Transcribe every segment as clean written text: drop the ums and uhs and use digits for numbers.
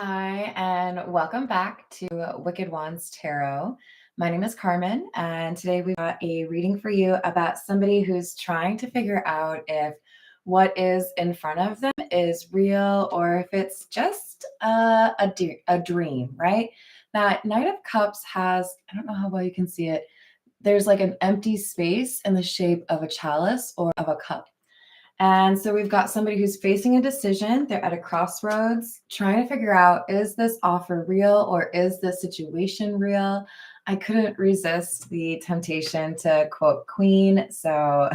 Hi, and welcome back to Wicked Wands Tarot. My name is Carmen, and today we've got a reading for you about somebody who's trying to figure out if what is in front of them is real or if it's just a dream, right? That Knight of Cups has, I don't know how well you can see it, there's like an empty space in the shape of a chalice or of a cup. And so we've got somebody who's facing a decision. They're at a crossroads trying to figure out, is this offer real or is this situation real? I couldn't resist the temptation to quote Queen. So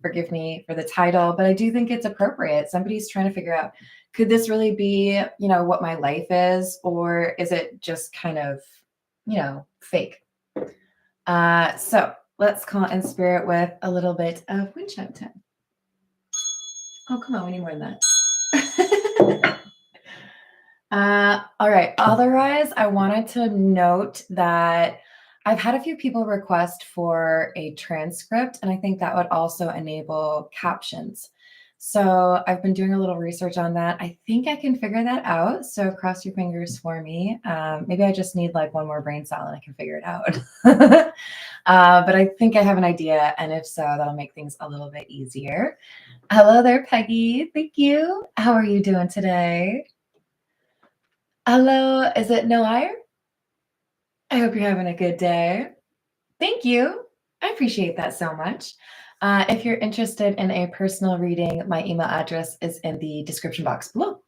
forgive me for the title, but I do think it's appropriate. Somebody's trying to figure out, could this really be, what my life is, or is it just kind of, fake? So let's call in spirit with a little bit of wind chime time. Oh, come on, we need more than that. All right. Otherwise, I wanted to note that I've had a few people request for a transcript, and I think that would also enable captions. So I've been doing a little research on that. I think I can figure that out. So cross your fingers for me. Maybe I just need like one more brain cell and I can figure it out. But I think I have an idea. And if so, that'll make things a little bit easier. Hello there, Peggy. Thank you. How are you doing today? Hello, is it Noire? I hope you're having a good day. Thank you. I appreciate that so much. If you're interested in a personal reading, my email address is in the description box below.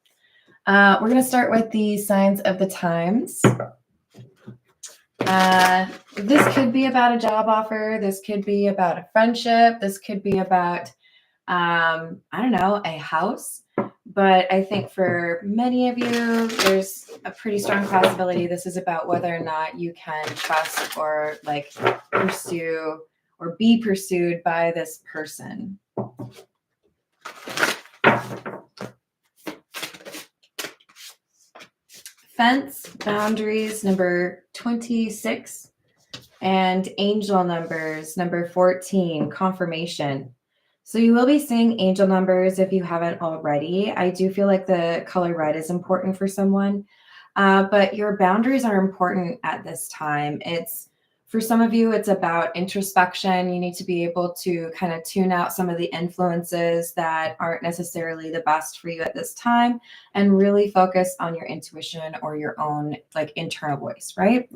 We're going to start with the signs of the times. This could be about a job offer. This could be about a friendship. This could be about, I don't know, a house. But I think for many of you, there's a pretty strong possibility this is about whether or not you can trust or like pursue or be pursued by this person. Fence, boundaries, number 26, and angel numbers, number 14, confirmation. So you will be seeing angel numbers if you haven't already. I do feel like the color red is important for someone, but your boundaries are important at this time. For some of you, it's about introspection. You need to be able to kind of tune out some of the influences that aren't necessarily the best for you at this time and really focus on your intuition or your own like internal voice, right?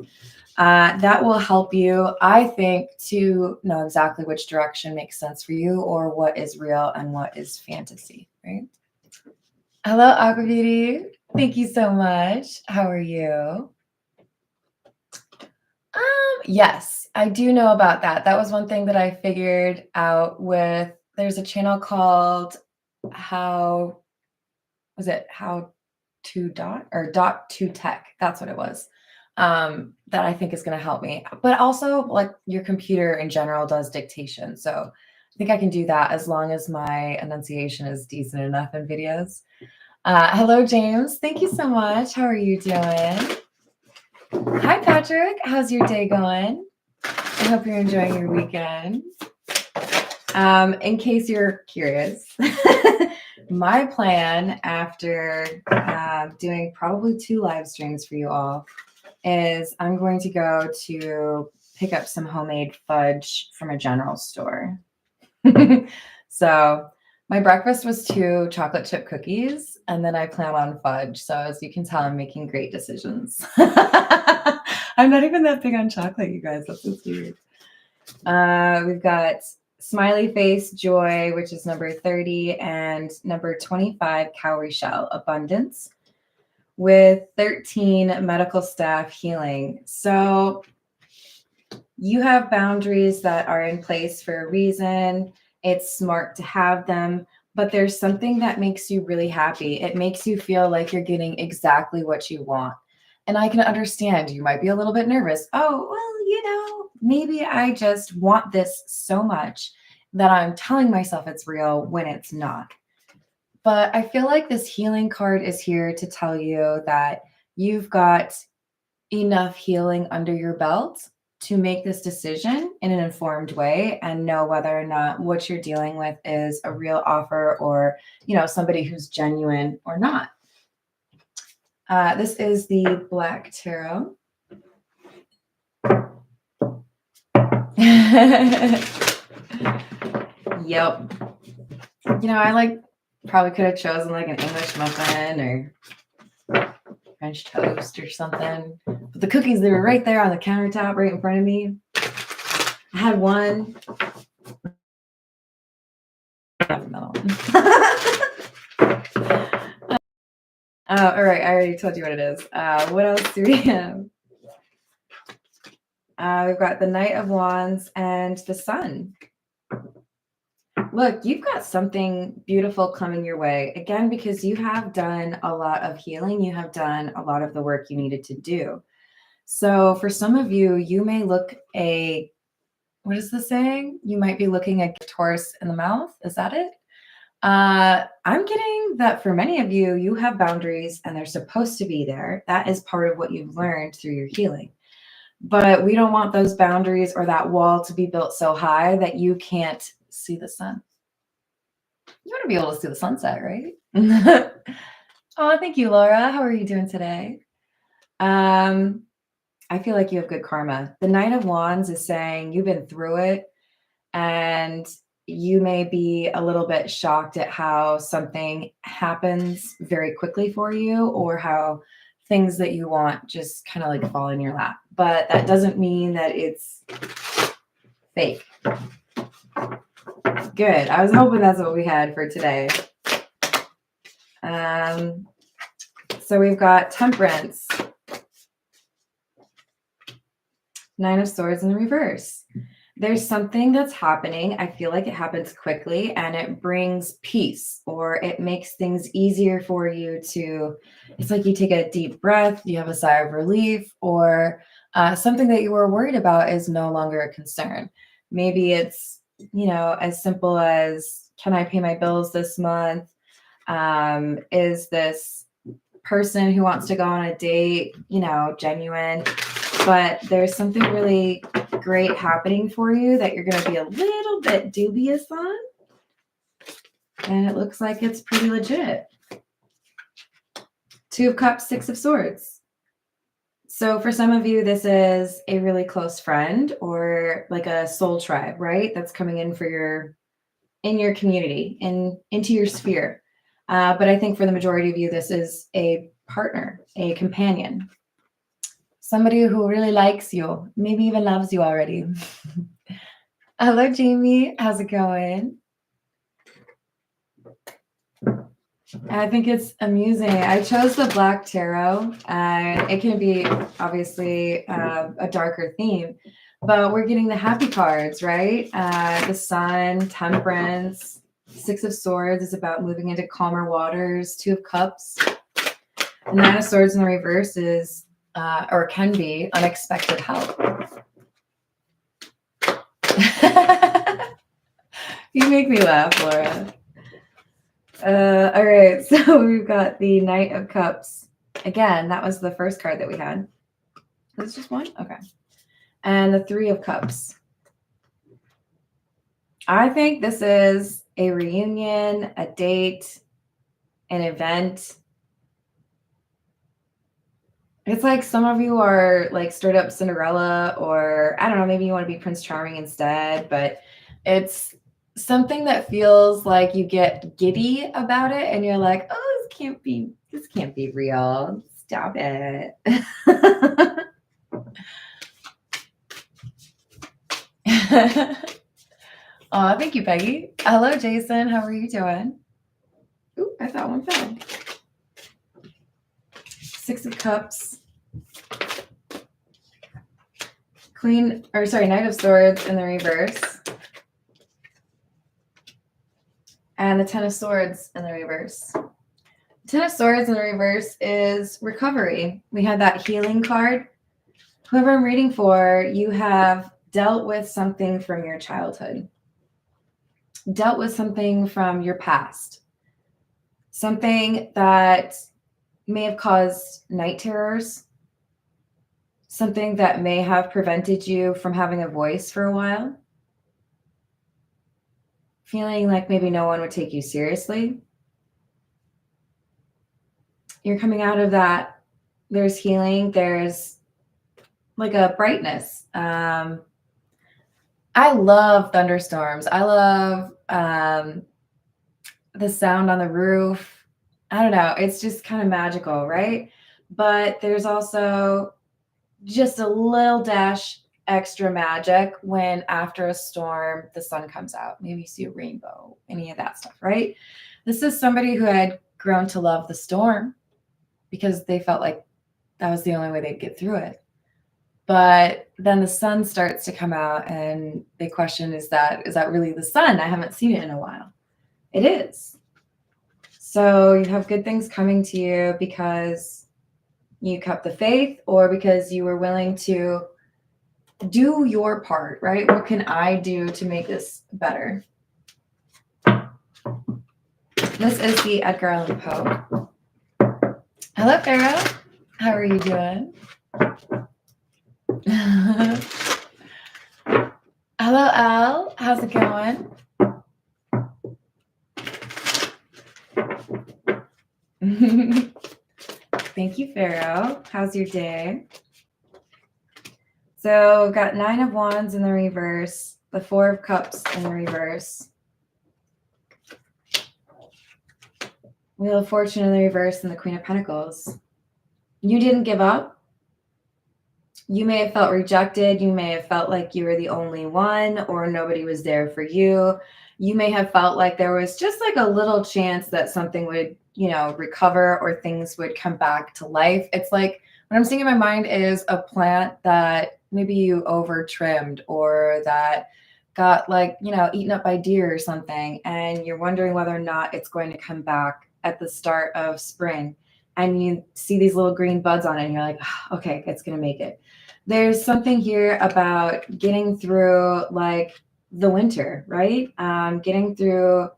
That will help you, I think, to know exactly which direction makes sense for you or what is real and what is fantasy, right? Hello, Aqua Beauty. Thank you so much. How are you? Yes, I do know about that. That was one thing that I figured out with, there's a channel called How to Dot to Tech. That's what it was. That I think is going to help me. But also, like, your computer in general does dictation. So I think I can do that as long as my enunciation is decent enough in videos. Hello, James. Thank you so much. How are you doing? Hi, Patrick. How's your day going? I hope you're enjoying your weekend. In case you're curious, my plan after doing probably 2 live streams for you all is I'm going to go to pick up some homemade fudge from a general store. So my breakfast was 2 chocolate chip cookies, and then I plan on fudge. So as you can tell, I'm making great decisions. I'm not even that big on chocolate, you guys. That's so weird. We've got smiley face, joy, which is number 30, and number 25, cowrie shell, abundance, with 13, medical staff, healing. So you have boundaries that are in place for a reason. It's smart to have them, but there's something that makes you really happy. It makes you feel like you're getting exactly what you want. And I can understand you might be a little bit nervous. Oh, well, maybe I just want this so much that I'm telling myself it's real when it's not. But I feel like this healing card is here to tell you that you've got enough healing under your belt to make this decision in an informed way and know whether or not what you're dealing with is a real offer or, somebody who's genuine or not. This is the Black Tarot. Yep. You know, I probably could have chosen like an English muffin or French toast or something. But the cookies, they were right there on the countertop right in front of me. I had one. Another one. Oh, all right. I already told you what it is. What else do we have? We've got the Knight of Wands and the Sun. Look, you've got something beautiful coming your way. Again, because you have done a lot of healing. You have done a lot of the work you needed to do. So for some of you, you may look what is the saying? You might be looking a Taurus in the mouth. Is that it? I'm getting that for many of you, you have boundaries and they're supposed to be there. That is part of what you've learned through your healing. But we don't want those boundaries or that wall to be built so high that you can't see the sun. You want to be able to see the sunset, right? Oh, thank you, Laura. How are you doing today? I feel like you have good karma. The Knight of Wands is saying you've been through it and you may be a little bit shocked at how something happens very quickly for you or how things that you want just kind of like fall in your lap. But that doesn't mean that it's fake. Good. I was hoping that's what we had for today. So we've got Temperance, Nine of Swords in the reverse. There's something that's happening. I feel like it happens quickly and it brings peace or it makes things easier for you it's like you take a deep breath, you have a sigh of relief, or something that you were worried about is no longer a concern. Maybe it's, as simple as, can I pay my bills this month? Is this person who wants to go on a date, genuine? But there's something really great happening for you that you're going to be a little bit dubious on. And it looks like it's pretty legit. Two of Cups, Six of Swords. So for some of you, this is a really close friend or like a soul tribe, right? That's coming in in your community, into your sphere. But I think for the majority of you, this is a partner, a companion. Somebody who really likes you, maybe even loves you already. Hello, Jamie. How's it going? I think it's amusing. I chose the Black Tarot. It can be obviously a darker theme, but we're getting the happy cards, right? The Sun, Temperance, Six of Swords is about moving into calmer waters. Two of Cups. The Nine of Swords in the reverse is or can be unexpected help. You make me laugh, Laura. All right, so we've got the Knight of Cups. Again, that was the first card that we had. That's just one? Okay. And the Three of Cups. I think this is a reunion, a date, an event. It's like some of you are like straight up Cinderella, or I don't know, maybe you want to be Prince Charming instead, but it's something that feels like you get giddy about it and you're like, oh, this can't be real. Stop it. Oh, thank you, Peggy. Hello, Jason. How are you doing? Ooh, I thought one fell. Six of Cups. Knight of Swords in the reverse. And the Ten of Swords in the reverse. The Ten of Swords in the reverse is recovery. We had that healing card. Whoever I'm reading for, you have dealt with something from your childhood. Dealt with something from your past. Something that may have caused night terrors. Something that may have prevented you from having a voice for a while. Feeling like maybe no one would take you seriously. You're coming out of that There's healing. There's like a brightness. I love thunderstorms. I love the sound on the roof. I don't know. It's just kind of magical, right? But there's also just a little dash extra magic when after a storm, the sun comes out. Maybe you see a rainbow, any of that stuff, right? This is somebody who had grown to love the storm because they felt like that was the only way they'd get through it. But then the sun starts to come out and they question, is that really the sun? I haven't seen it in a while. It is. So you have good things coming to you because you kept the faith or because you were willing to do your part, right? What can I do to make this better? This is the Edgar Allan Poe. Hello, Pharaoh. How are you doing? Hello, Al. How's it going? Thank you, Pharaoh. How's your day? So got 9 of Wands in the reverse, the 4 of Cups in the reverse, Wheel of Fortune in the reverse, and the Queen of Pentacles. You didn't give up. You may have felt rejected. You may have felt like you were the only one or nobody was there for you. You may have felt like there was just like a little chance that something would, recover or things would come back to life. It's like what I'm seeing in my mind is a plant that maybe you over trimmed or that got eaten up by deer or something. And you're wondering whether or not it's going to come back at the start of spring. And you see these little green buds on it and you're like, okay, it's going to make it. There's something here about getting through like the winter, right? Getting through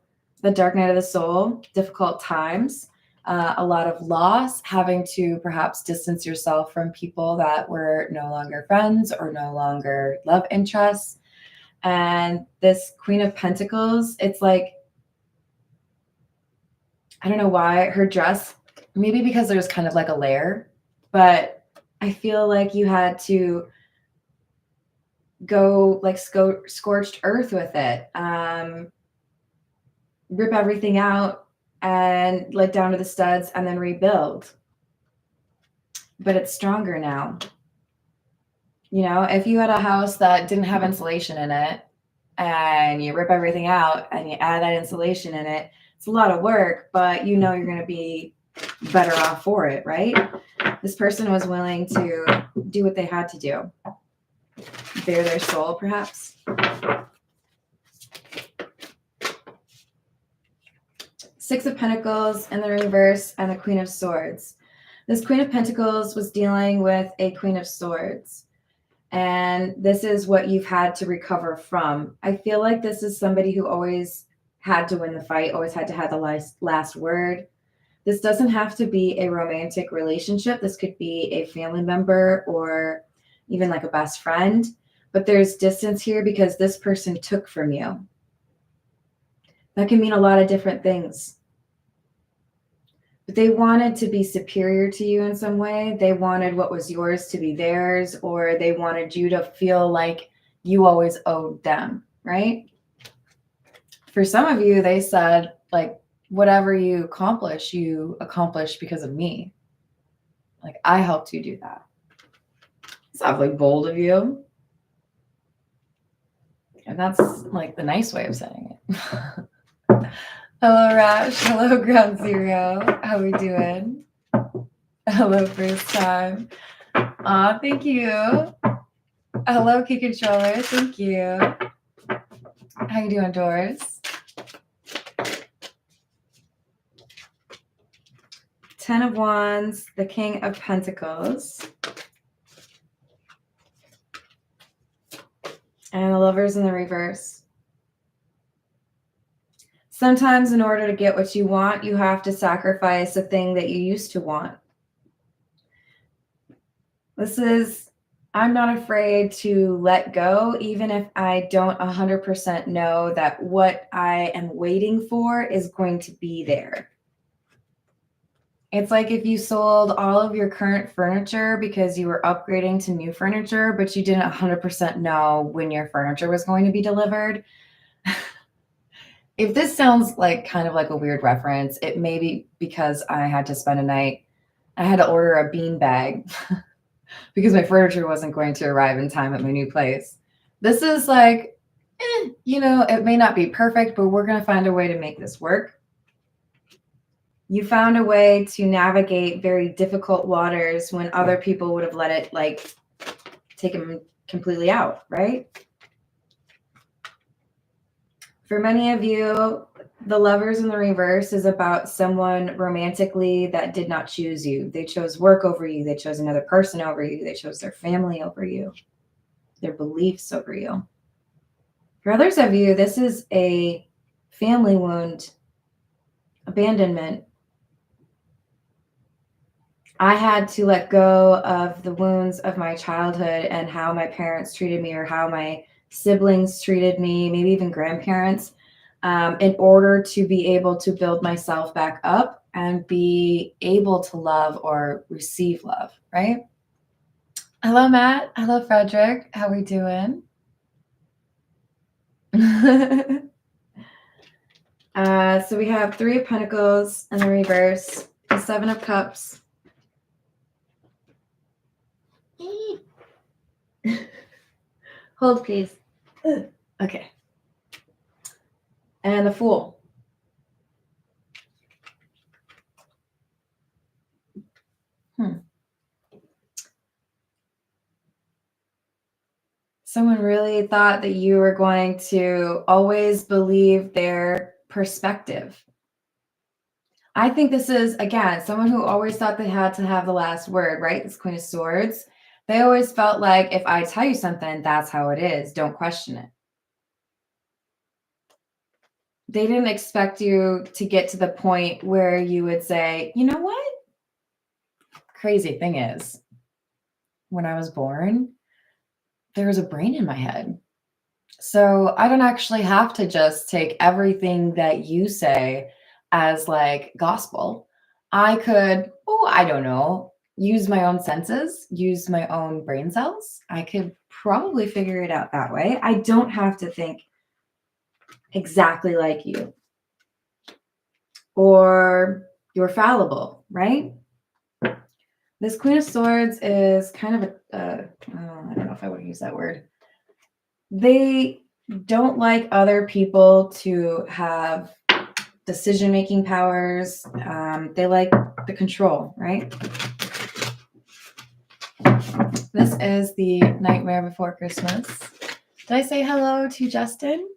the dark night of the soul, difficult times, a lot of loss, having to perhaps distance yourself from people that were no longer friends or no longer love interests. And this Queen of Pentacles, it's like, I don't know why her dress, maybe because there's kind of like a layer, but I feel like you had to go like scorched earth with it, rip everything out and like down to the studs and then rebuild. But it's stronger now. If you had a house that didn't have insulation in it and you rip everything out and you add that insulation in it, it's a lot of work, but you're going to be better off for it, right? This person was willing to do what they had to do. Bare their soul, perhaps. Six of Pentacles in the reverse and the Queen of Swords. This Queen of Pentacles was dealing with a Queen of Swords. And this is what you've had to recover from. I feel like this is somebody who always had to win the fight, always had to have the last word. This doesn't have to be a romantic relationship. This could be a family member or even like a best friend. But there's distance here because this person took from you. That can mean a lot of different things. But they wanted to be superior to you in some way. They wanted what was yours to be theirs, or they wanted you to feel like you always owed them, right? For some of you, they said, like, whatever you accomplish because of me. Like, I helped you do that. It's awfully bold of you. And that's like the nice way of saying it. Hello, Rash. Hello, Ground Zero. How we doing? Hello, first time. Aw, thank you. Hello, Key Controller. Thank you. How you doing, Doris? 10 of Wands, the King of Pentacles. And the Lovers in the reverse. Sometimes in order to get what you want, you have to sacrifice a thing that you used to want. This is, I'm not afraid to let go, even if I don't 100% know that what I am waiting for is going to be there. It's like if you sold all of your current furniture because you were upgrading to new furniture, but you didn't 100% know when your furniture was going to be delivered. If this sounds like kind of like a weird reference, it may be because I had to spend a night, I had to order a bean bag because my furniture wasn't going to arrive in time at my new place. This is like, it may not be perfect, but we're going to find a way to make this work. You found a way to navigate very difficult waters when other people would have let it like take them completely out, right? For many of you, the Lovers in the reverse is about someone romantically that did not choose you. They chose work over you. They chose another person over you. They chose their family over you, their beliefs over you. For others of you, this is a family wound, abandonment. I had to let go of the wounds of my childhood and how my parents treated me or how my siblings treated me, maybe even grandparents, in order to be able to build myself back up and be able to love or receive love, right? Hello, Matt. Hello, Frederick. How we doing? So we have 3 of Pentacles in the reverse, the 7 of Cups. Hold, please. Okay. And the Fool. Someone really thought that you were going to always believe their perspective. I think this is, again, someone who always thought they had to have the last word, right? This Queen of Swords. They always felt like if I tell you something, that's how it is. Don't question it. They didn't expect you to get to the point where you would say, you know what? Crazy thing is, when I was born, there was a brain in my head. So I don't actually have to just take everything that you say as like gospel. I could, I don't know, use my own senses, use my own brain cells. I could probably figure it out that way. I don't have to think exactly like you. Or you're fallible, right? This Queen of Swords is kind of I don't know if I would use that word. They don't like other people to have decision-making powers. They like the control, right? This is the Nightmare Before Christmas. Did I say hello to Justin?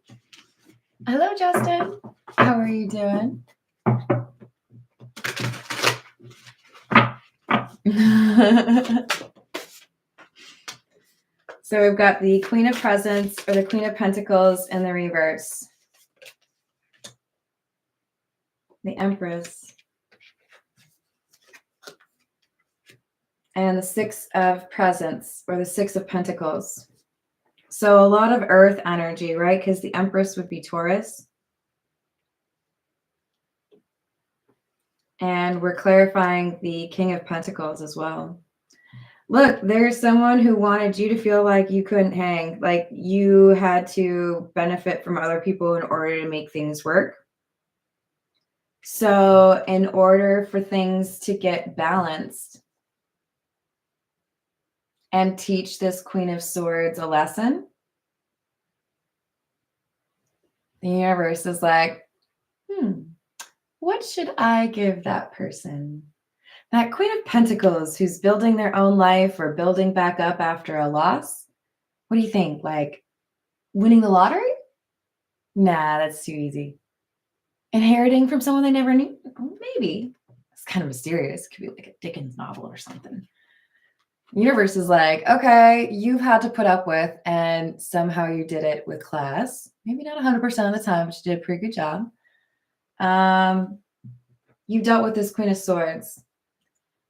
Hello, Justin. How are you doing? So we've got the Queen of Presents or the Queen of Pentacles in the reverse. The Empress. And the 6 of Presents or the 6 of Pentacles. So a lot of earth energy, right? Because the Empress would be Taurus. And we're clarifying the King of Pentacles as well. Look, there's someone who wanted you to feel like you couldn't hang, like you had to benefit from other people in order to make things work. So in order for things to get balanced and teach this Queen of Swords a lesson, the universe is like, what should I give that person? That Queen of Pentacles who's building their own life or building back up after a loss. What do you think? Like winning the lottery? Nah, that's too easy. Inheriting from someone they never knew? Maybe. It's kind of mysterious. It could be like a Dickens novel or something. The universe is like, okay, you've had to put up with, and somehow you did it with class. Maybe not 100% of the time, but you did a pretty good job. You dealt with this Queen of Swords.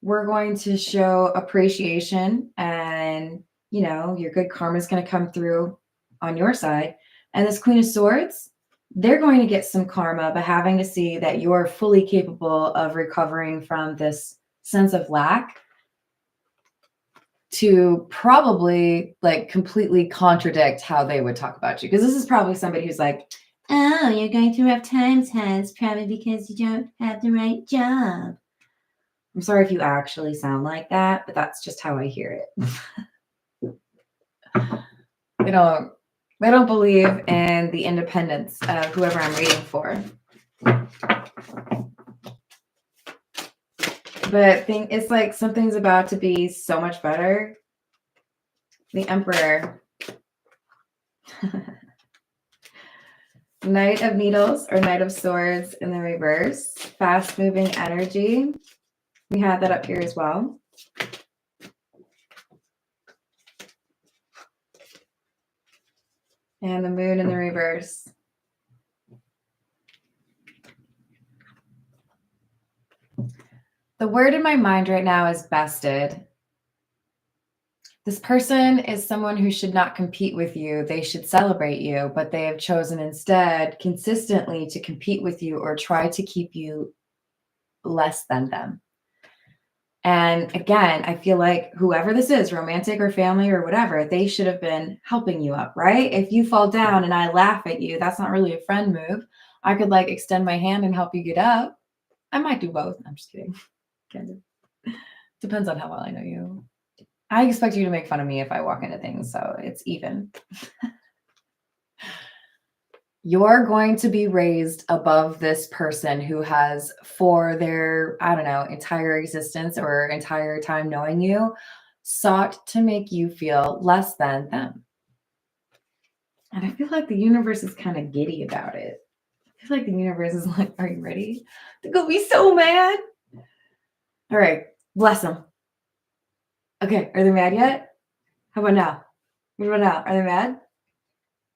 We're going to show appreciation and, your good karma is going to come through on your side. And this Queen of Swords, they're going to get some karma by having to see that you're fully capable of recovering from this sense of lack, to probably like completely contradict how they would talk about you. Because this is probably somebody who's like, oh, you're going through rough times, huh? It's probably because you don't have the right job. I'm sorry if you actually sound like that, but that's just how I hear it. They don't believe in the independence of whoever I'm reading for. But it's like something's about to be so much better. The Emperor. Knight of Needles or Knight of Swords in the reverse. Fast moving energy. We had that up here as well. And the Moon in the reverse. The word in my mind right now is bested. This person is someone who should not compete with you. They should celebrate you, but they have chosen instead consistently to compete with you or try to keep you less than them. And again, I feel like whoever this is, romantic or family or whatever, they should have been helping you up, right? If you fall down and I laugh at you, that's not really a friend move. I could like extend my hand and help you get up. I might do both. I'm just kidding. Depends on how well I know you. I expect you to make fun of me if I walk into things, so it's even. You're going to be raised above this person who has, for their, I don't know, entire existence or entire time knowing you, sought to make you feel less than them. And I feel like the universe is kind of giddy about it. I feel like the universe is like, are you ready? They're going to be so mad. All right, bless them. Okay, are they mad yet? How about now? What about now? Are they mad?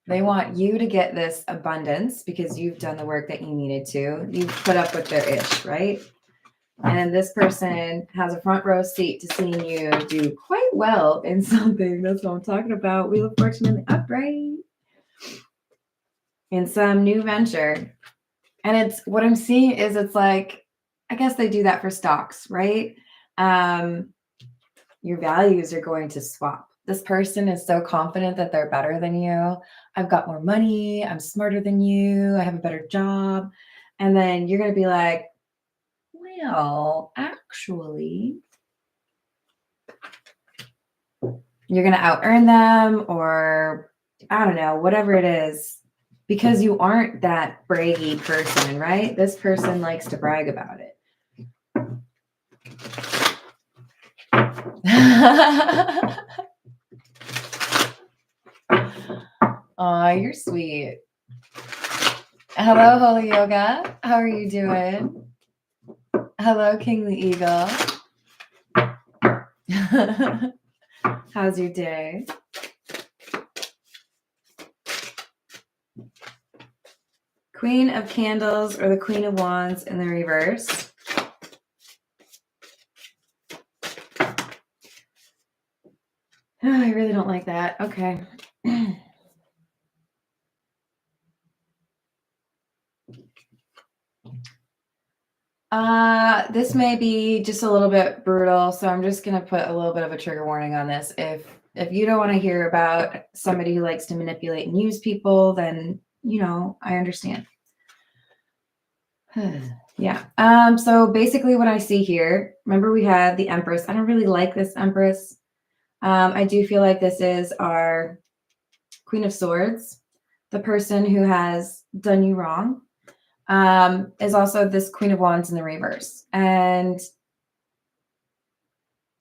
They want you to get this abundance because you've done the work that you needed to. You've put up with their ish, right? And this person has a front row seat to seeing you do quite well in something. That's what I'm talking about. Wheel of Fortune in the upright. In some new venture. And it's what I'm seeing is it's like, I guess they do that for stocks, right? Your values are going to swap. This person is so confident that they're better than you. I've got more money. I'm smarter than you. I have a better job. And then you're going to be like, well, actually, you're going to out-earn them, or I don't know, whatever it is, because you aren't that braggy person, right? This person likes to brag about it. Aw, you're sweet. Hello, Holy Yoga. How are you doing? Hello, King the Eagle. How's your day? Queen of Candles or the Queen of Wands in the reverse. Oh, I really don't like that. Okay. This may be just a little bit brutal, so I'm just going to put a little bit of a trigger warning on this. If you don't want to hear about somebody who likes to manipulate and use people, then, you know, I understand. Yeah. So basically what I see here, remember we had the Empress. I don't really like this Empress. I do feel like this is our Queen of Swords, the person who has done you wrong. Is also this Queen of Wands in the reverse. And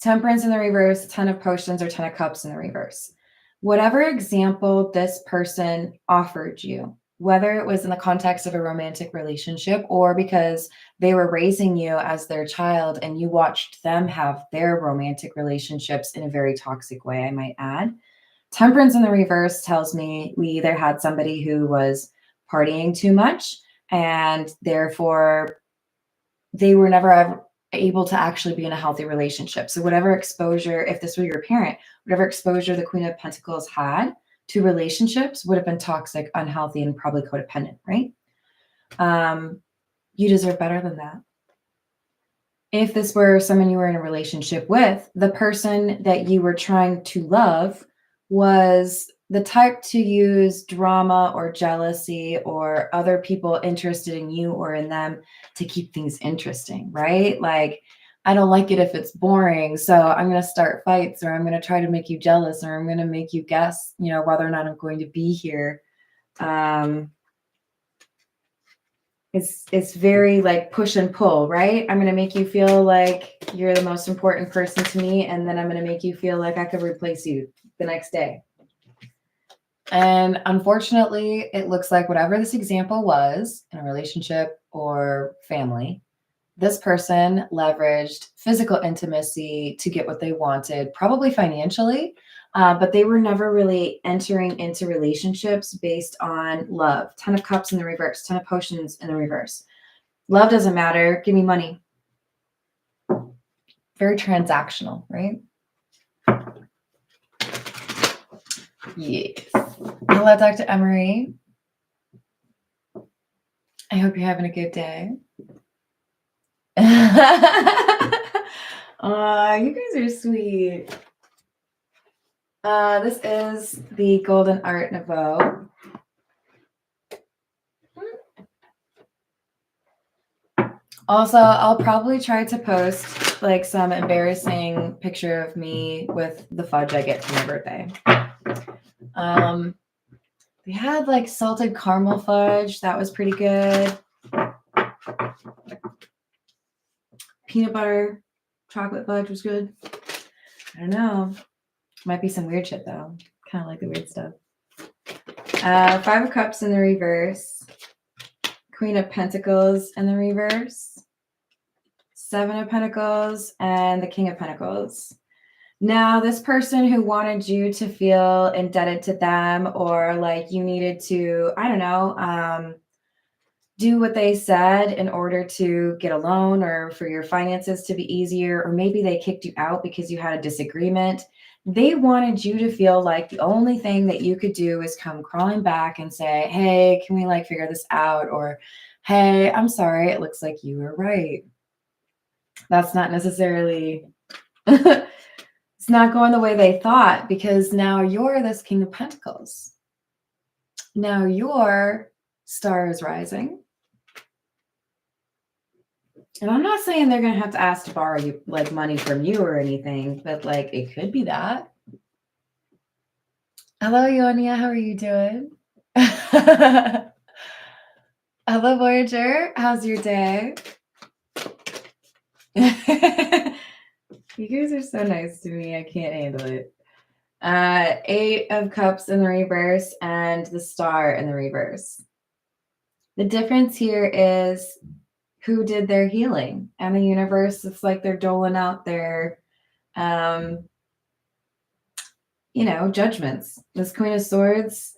Temperance in the reverse, 10 of Potions, or 10 of Cups in the reverse. Whatever example this person offered you, whether it was in the context of a romantic relationship or because they were raising you as their child and you watched them have their romantic relationships in a very toxic way, I might add. Temperance in the reverse tells me we either had somebody who was partying too much, and therefore they were never ever able to actually be in a healthy relationship. So whatever exposure, if this were your parent, whatever exposure the Queen of Pentacles had to relationships would have been toxic, unhealthy, and probably codependent, right? You deserve better than that. If this were someone you were in a relationship with, the person that you were trying to love was the type to use drama or jealousy or other people interested in you or in them to keep things interesting, right? Like, I don't like it if it's boring, so I'm going to start fights, or I'm going to try to make you jealous, or I'm going to make you guess, whether or not I'm going to be here. It's very like push and pull, right? I'm going to make you feel like you're the most important person to me, and then I'm going to make you feel like I could replace you the next day. And unfortunately, it looks like whatever this example was in a relationship or family, this person leveraged physical intimacy to get what they wanted, probably financially, but they were never really entering into relationships based on love. 10 of Cups in the reverse, 10 of Potions in the reverse. Love doesn't matter. Give me money. Very transactional, right? Yes. Hello, Dr. Emery. I hope you're having a good day. You guys are sweet. This is the Golden Art Nouveau. Also, I'll probably try to post like some embarrassing picture of me with the fudge I get for my birthday. They had like salted caramel fudge. That was pretty good. Peanut butter chocolate fudge was good. I don't know. Might be some weird shit though. Kind of like the weird stuff. 5 of Cups in the reverse. Queen of Pentacles in the reverse. 7 of Pentacles and the King of Pentacles. Now, this person who wanted you to feel indebted to them, or like you needed to, I don't know, do what they said in order to get a loan or for your finances to be easier, or maybe they kicked you out because you had a disagreement. They wanted you to feel like the only thing that you could do is come crawling back and say, hey, can we like figure this out? Or, hey, I'm sorry, it looks like you were right. That's not necessarily, it's not going the way they thought, because now you're this King of Pentacles. Now your star is rising. And I'm not saying they're going to have to ask to borrow you like money from you or anything, but like it could be that. Hello, Ionia. How are you doing? Hello, Voyager. How's your day? You guys are so nice to me. I can't handle it. 8 of Cups in the reverse and the Star in the reverse. The difference here is who did their healing, and the universe, it's like they're doling out their judgments. This Queen of Swords,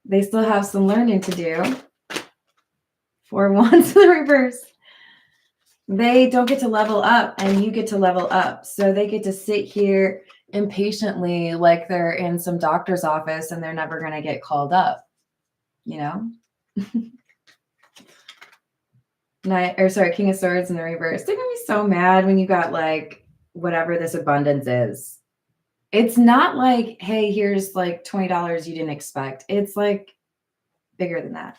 they still have some learning to do. 4 of Wands in the reverse. They don't get to level up, and you get to level up. So they get to sit here impatiently like they're in some doctor's office and they're never going to get called up, King of Swords in the reverse. They're gonna be so mad when you got like whatever this abundance is. It's not like, hey, here's like $20 you didn't expect. It's like bigger than that.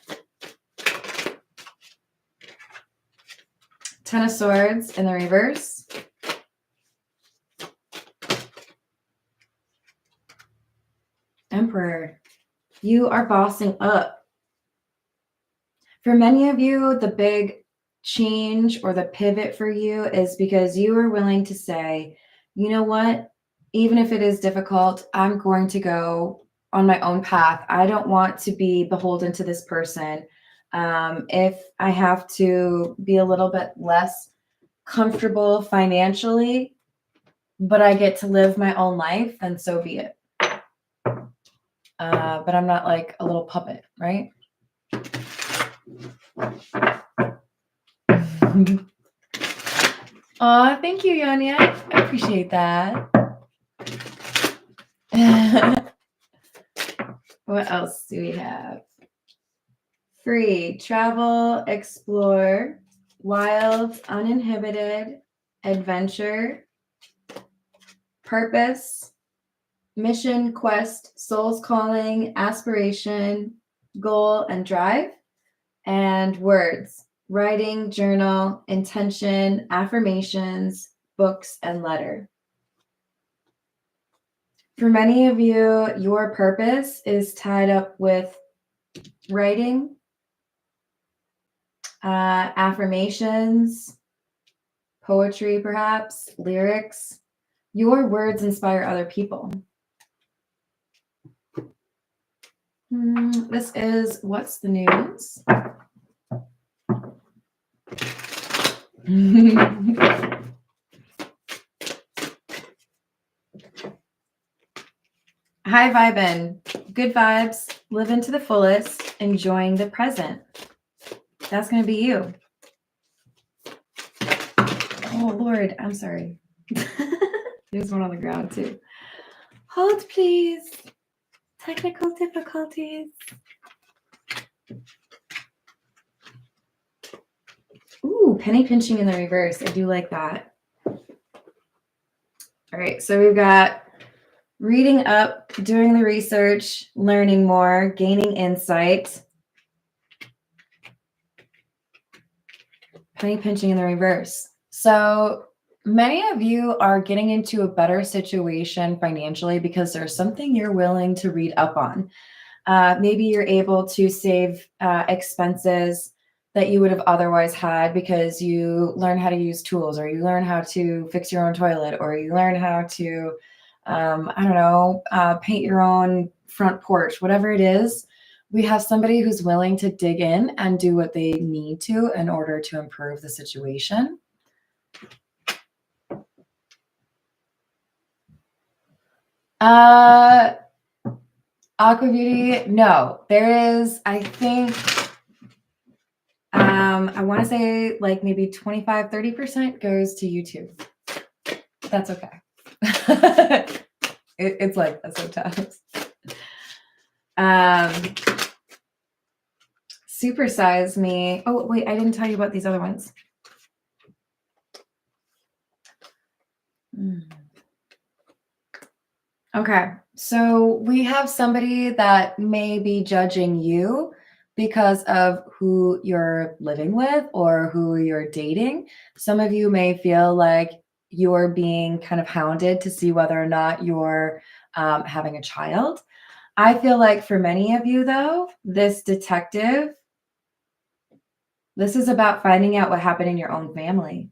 10 of Swords in the reverse. Emperor, you are bossing up. For many of you, the big change or the pivot for you is because you are willing to say, you know what, even if it is difficult, I'm going to go on my own path. I don't want to be beholden to this person. If I have to be a little bit less comfortable financially, but I get to live my own life, then so be it. But I'm not like a little puppet, right? Aw, thank you, Yanya. I appreciate that. What else do we have? Free, travel, explore, wild, uninhibited, adventure, purpose, mission, quest, soul's calling, aspiration, goal, and drive. And words, writing, journal, intention, affirmations, books, and letter. For many of you, your purpose is tied up with writing, affirmations, poetry, perhaps, lyrics. Your words inspire other people. This is What's the News? Hi, vibin'. Good vibes. Live into the fullest. Enjoying the present. That's going to be you. Oh, Lord. I'm sorry. There's one on the ground, too. Hold, please. Technical difficulties. Ooh, penny pinching in the reverse. I do like that. All right. So we've got reading up, doing the research, learning more, gaining insight. Penny pinching in the reverse. So many of you are getting into a better situation financially because there's something you're willing to read up on. Maybe you're able to save expenses that you would have otherwise had because you learn how to use tools, or you learn how to fix your own toilet, or you learn how to, paint your own front porch, whatever it is. We have somebody who's willing to dig in and do what they need to in order to improve the situation. Aqua Beauty, no. There is, I think, I want to say like maybe 25, 30% goes to YouTube. That's okay. It's like that sometimes. Supersize Me. Oh, wait, I didn't tell you about these other ones. Okay, so we have somebody that may be judging you because of who you're living with or who you're dating. Some of you may feel like you're being kind of hounded to see whether or not you're having a child. I feel like for many of you, though, this detective, this is about finding out what happened in your own family.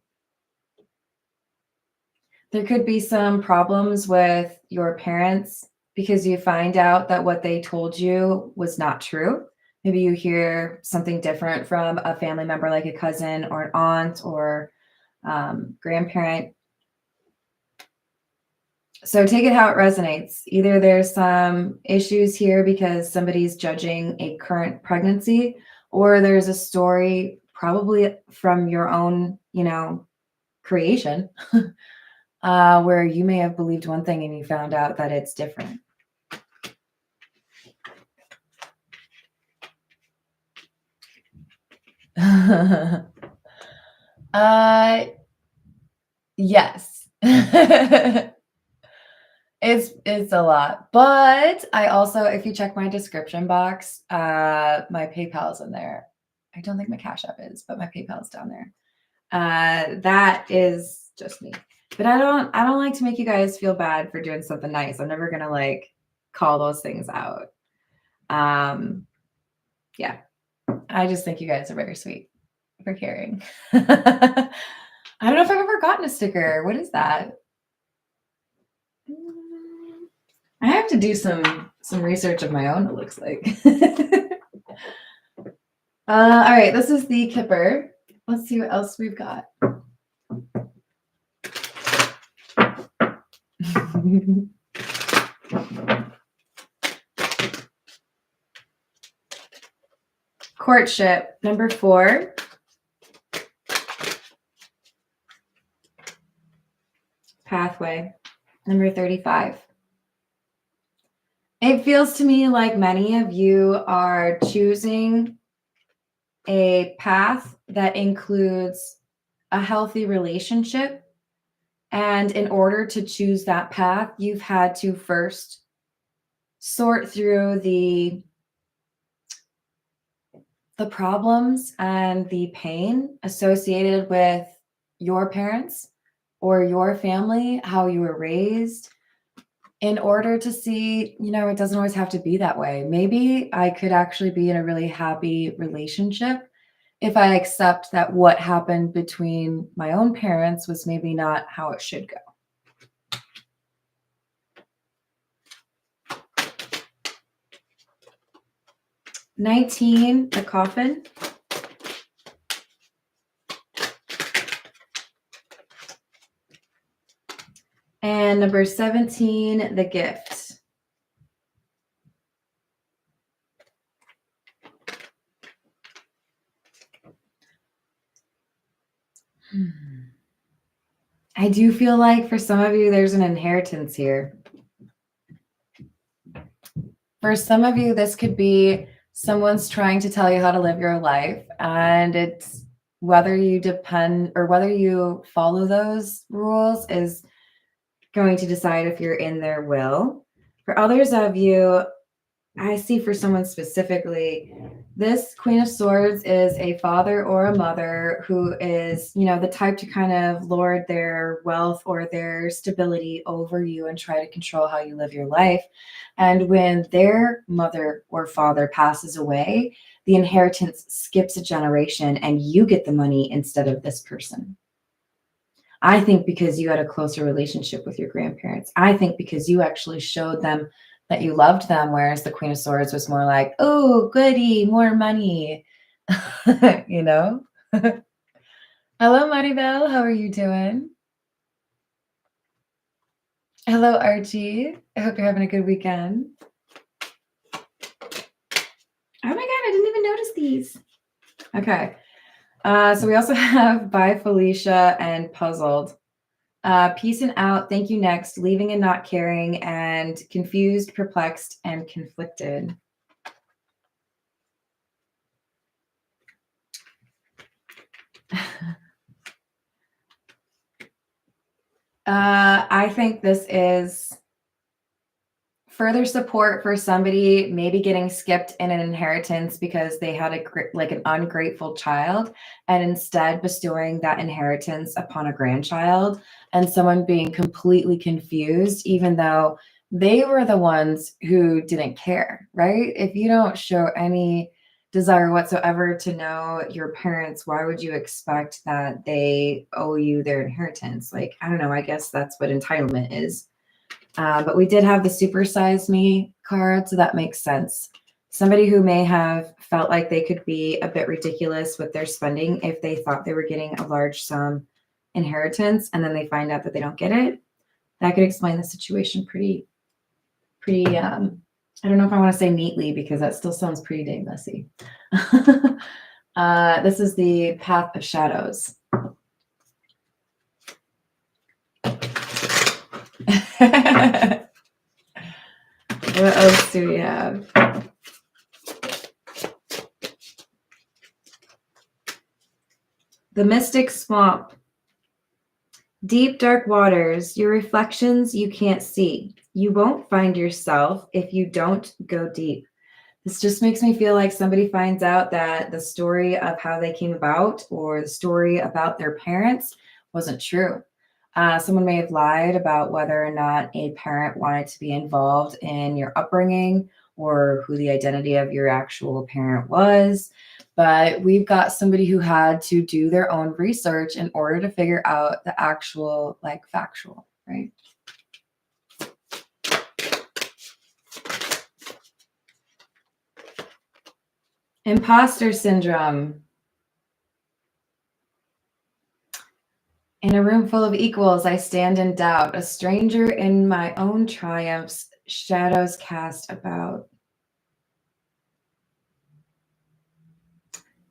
There could be some problems with your parents because you find out that what they told you was not true. Maybe you hear something different from a family member, like a cousin or an aunt or grandparent. So take it how it resonates. Either there's some issues here because somebody's judging a current pregnancy, or there's a story probably from your own, creation where you may have believed one thing and you found out that it's different. Yes. It's a lot, but I also, if you check my description box, my PayPal's in there. I don't think my Cash App is, but my PayPal's down there. That is just me. But I don't like to make you guys feel bad for doing something nice. I'm never gonna like call those things out. Yeah. I just think you guys are very sweet for caring. I don't know if I've ever gotten a sticker. What is that? I have to do some research of my own, it looks like. All right, this is the Kipper. Let's see what else we've got. Courtship, number 4. Pathway, number 35. It feels to me like many of you are choosing a path that includes a healthy relationship. And in order to choose that path, you've had to first sort through the problems and the pain associated with your parents or your family, how you were raised, in order to see, it doesn't always have to be that way. Maybe I could actually be in a really happy relationship if I accept that what happened between my own parents was maybe not how it should go. $19, the coffin. And number 17, the gift. I do feel like for some of you, there's an inheritance here. For some of you, this could be someone's trying to tell you how to live your life, and it's whether you depend or whether you follow those rules is going to decide if you're in their will. For others of you, I see for someone specifically, this Queen of Swords is a father or a mother who is, the type to kind of lord their wealth or their stability over you and try to control how you live your life. And when their mother or father passes away, the inheritance skips a generation and you get the money instead of this person. I think because you had a closer relationship with your grandparents. I think because you actually showed them that you loved them, whereas the Queen of Swords was more like, oh, goody, more money. Hello, Maribel. How are you doing? Hello, Archie. I hope you're having a good weekend. Oh my God, I didn't even notice these. Okay. So we also have Bye Felicia and Puzzled. Peace and out. Thank you next. Leaving and not caring, and confused, perplexed, and conflicted. I think this is further support for somebody maybe getting skipped in an inheritance because they had an ungrateful child, and instead bestowing that inheritance upon a grandchild, and someone being completely confused, even though they were the ones who didn't care, right? If you don't show any desire whatsoever to know your parents, why would you expect that they owe you their inheritance? Like, I don't know, I guess that's what entitlement is. But we did have the Super Size Me card, so that makes sense. Somebody who may have felt like they could be a bit ridiculous with their spending if they thought they were getting a large sum inheritance and then they find out that they don't get it. That could explain the situation pretty, I don't know if I want to say neatly because that still sounds pretty dang messy. This is the Path of Shadows. What else do we have? The Mystic Swamp. Deep, dark waters, your reflections you can't see. You won't find yourself if you don't go deep. This just makes me feel like somebody finds out that the story of how they came about or the story about their parents wasn't true. Someone may have lied about whether or not a parent wanted to be involved in your upbringing or who the identity of your actual parent was. But we've got somebody who had to do their own research in order to figure out the actual, factual, right? Imposter syndrome. In a room full of equals, I stand in doubt, a stranger in my own triumphs, shadows cast about.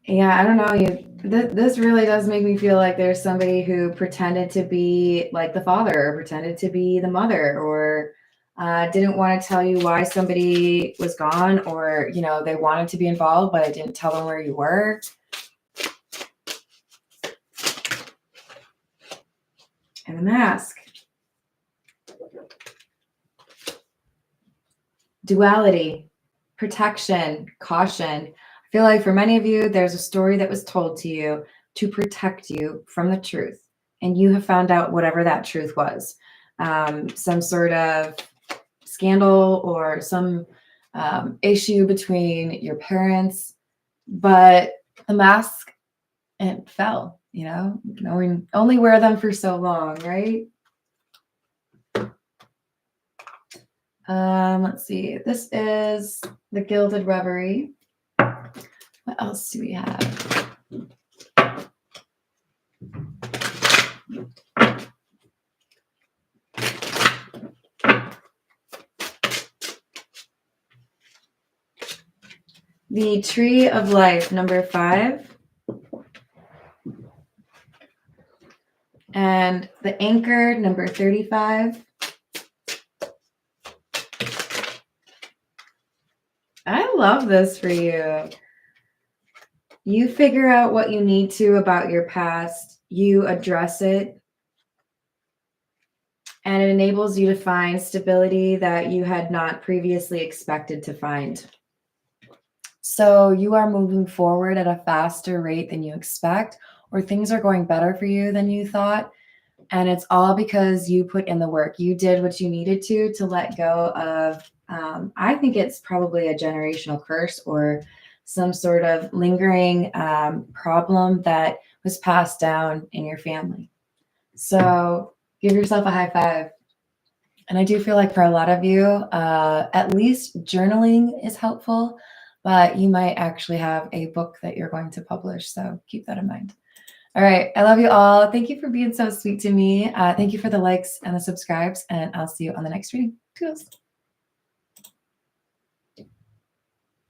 Yeah, I don't know. This really does make me feel like there's somebody who pretended to be like the father or pretended to be the mother or didn't want to tell you why somebody was gone, or, you know, they wanted to be involved, but I didn't tell them where you were. And the mask. Duality, protection, caution. I feel like for many of you, there's a story that was told to you to protect you from the truth. And you have found out whatever that truth was. Some sort of scandal or some issue between your parents. But the mask, it fell, you know? You can only wear them for so long, right? Let's see. This is the Gilded Reverie. What else do we have? The Tree of Life, number 5. And the Anchor, number 35. I love this for you. You figure out what you need to about your past. You address it. And it enables you to find stability that you had not previously expected to find. So you are moving forward at a faster rate than you expect, or things are going better for you than you thought. And it's all because you put in the work. You did what you needed to let go of, I think it's probably a generational curse or some sort of lingering problem that was passed down in your family. So give yourself a high five. And I do feel like for a lot of you, at least journaling is helpful, but you might actually have a book that you're going to publish. So keep that in mind. All right. I love you all. Thank you for being so sweet to me. Thank you for the likes and the subscribes, and I'll see you on the next reading. Toodles.